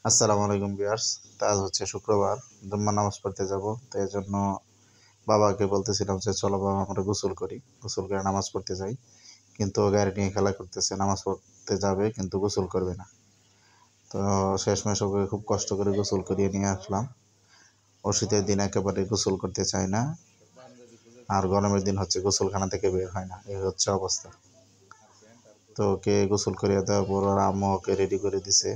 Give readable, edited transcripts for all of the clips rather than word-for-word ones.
আসসালামু আলাইকুম ভিউয়ার্স। তো আজ হচ্ছে শুক্রবার, জুম্মার নামাজ পড়তে যাব। তো এর জন্য বাবাকে বলতেছিলাম যে চলো বাবা আমরা গোসল করি, গোসল করে নামাজ পড়তে যাই। কিন্তু ও গাড়ি নিয়ে খেলা করতেছে, নামাজ পড়তে যাবে কিন্তু গোসল করবে না। তো শেষমেশ ওকে খুব কষ্ট করে গোসল করিয়ে নিয়ে আসলাম। ও শীতের দিন একেবারে গোসল করতে চায় না, আর গরমের দিন হচ্ছে গোসলখানা থেকে বের হয় না, এই হচ্ছে অবস্থা। তো ওকে গোসল করিয়ে দেওয়ার পর ওর আম্মু ওকে রেডি করে দিছে।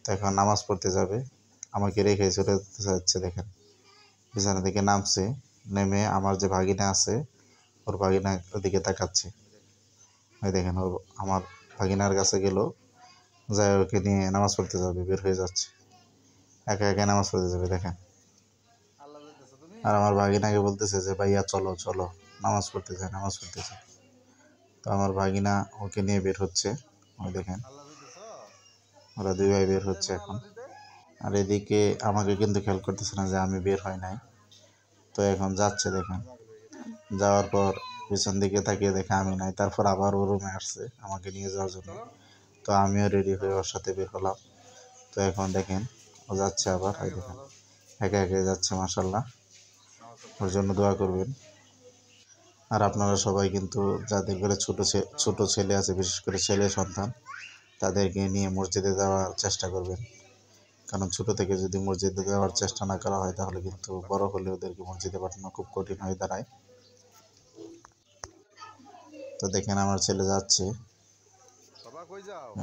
তো এখন নামাজ পড়তে যাবে, আমাকে রেখে চলে যেতে চাচ্ছে। দেখেন বিছানা থেকে নামছে, নেমে আমার যে ভাগিনা আছে ওর ভাগিনার দিকে তাকাচ্ছে। ওই দেখেন ও আমার ভাগিনার কাছে গেল, যায় ওকে নিয়ে নামাজ পড়তে যাবে, বের হয়ে যাচ্ছে, একা একা নামাজ পড়তে যাবে দেখেন। আর আমার ভাগিনাকে বলতেছে যে ভাইয়া চলো চলো নামাজ পড়তে যায়, নামাজ পড়তে যায়। তো আমার ভাগিনা ওকে নিয়ে বের হচ্ছে, ওই দেখেন ওরা দুই ভাই বের হচ্ছে এখন। আর এদিকে আমাকে কিন্তু খেয়াল করতেছে না যে আমি বের হয় নাই। তো এখন যাচ্ছে দেখেন, যাওয়ার পর পিছন দিকে তাকিয়ে দেখে আমি নাই, তারপর আবার ও রুমে আসছে আমাকে নিয়ে যাওয়ার জন্য। তো আমিও রেডি হয়ে ওর সাথে বের হলাম। তো এখন দেখেন ও যাচ্ছে আবার, এই দেখেন একে একে যাচ্ছে, মাশাল্লাহ। ওর জন্য দোয়া করবেন। আর আপনারা সবাই কিন্তু যাদের ঘরে ছোট ছেলে আছে, বিশেষ করে ছেলে সন্তান, তাদেরকে নিয়ে মসজিদে যাওয়ার চেষ্টা করবেন। কারণ ছোট থেকে যদি মসজিদে যাওয়ার চেষ্টা না করা হয় তাহলে কিন্তু বড় হলে ওদেরকে মসজিদে পাঠানো খুব কঠিন হয়ে দাঁড়ায়। তো দেখেন আমার ছেলে যাচ্ছে,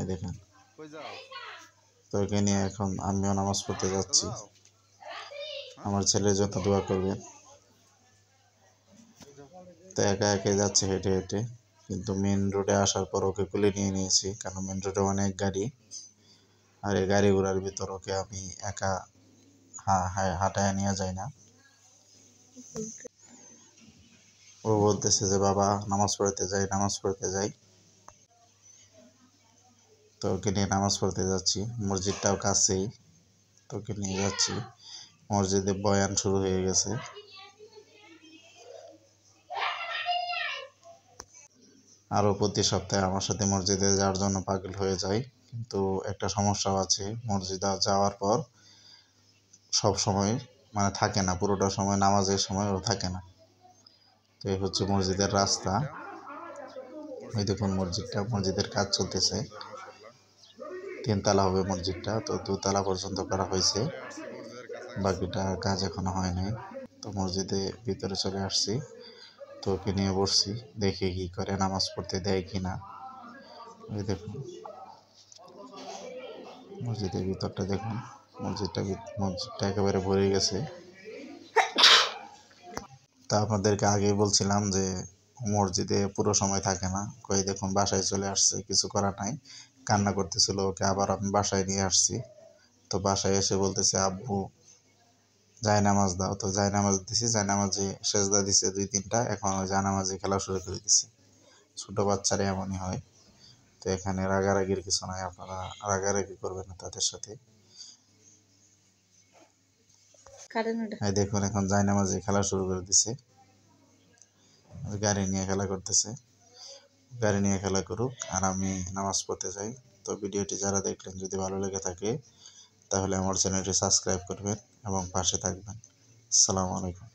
এই দেখেন। তো একে নিয়ে এখন আমিও নামাজ পড়তে যাচ্ছি। আমার ছেলের জন্য দোয়া করবেন। তো একা একা যাচ্ছে হেঁটে হেঁটে, কিন্তু মেন রোডে আসার পর ওকে কোলে নিয়ে নিয়েছি, কারণ মেন রোডে অনেক গাড়ি, আর এই গাড়ি ঘোড়ার ভিতর ওকে আমি একা হাঁটায় নিয়ে যাই না। ও বলতেছে যে বাবা নামাজ পড়তে যাই, নামাজ পড়তে যাই। তো ওকে নিয়ে নামাজ পড়তে যাচ্ছি, মসজিদটাও কাছেই। তো ওকে নিয়ে যাচ্ছি, মসজিদে বয়ান শুরু হয়ে গেছে। আরও প্রতি সপ্তাহে আমার সাথে মসজিদে যাওয়ার জন্য পাগল হয়ে যায়, কিন্তু একটা সমস্যাও আছে, মসজিদে যাওয়ার পর সব সময় মানে থাকে না, পুরোটা সময় নামাজের সময় ও থাকে না। তো এই হচ্ছে মসজিদের রাস্তা। ওই দেখুন মসজিদের কাজ চলতেছে, 3 তলা হবে মসজিদটা, তো 2 তলা পর্যন্ত করা হয়েছে, বাকিটা কাজ এখনো হয় নাই। তো মসজিদে ভিতরে চলে আসছি, তো ওকে নিয়ে বসছি, দেখে কি করে, নামাজ পড়তে দেয় কিনা। ওই দেখুন মসজিদের ভিতরটা দেখুন, মসজিদটা একেবারে ভরে গেছে। তা আপনাদেরকে আগেই বলছিলাম যে মসজিদে পুরো সময় থাকে না, কই দেখুন বাসায় চলে আসছে, কিছু করার নাই, কান্না করতেছিল, ওকে আবার আমি বাসায় নিয়ে আসছি। তো বাসায় এসে বলতেছে আব্বু জায়নামাজ দাও। তো জায়নামাজ দিছি, জায়নামাজে সেজদা দিছে 2-3টা, এখন ওই জায়নামাজে খেলা শুরু করে দিছে। ছোট বাচ্চারা এমনই হয়। তো এখানে রাগারাগির কিছু নাই, আপনারা রাগারাগি করবেন না তাদের সাথে। এই দেখুন এখন জায়নামাজে খেলা শুরু করে দিছে, গাড়ি নিয়ে খেলা করতেছে। গাড়ি নিয়ে খেলা করুক, আর আমি নামাজ পড়তে যাই। তো ভিডিওটি যারা দেখলেন যদি ভালো লেগে থাকে তাহলে আমার চ্যানেলটি সাবস্ক্রাইব করবেন এবং পাশে থাকবেন। আসসালামু আলাইকুম।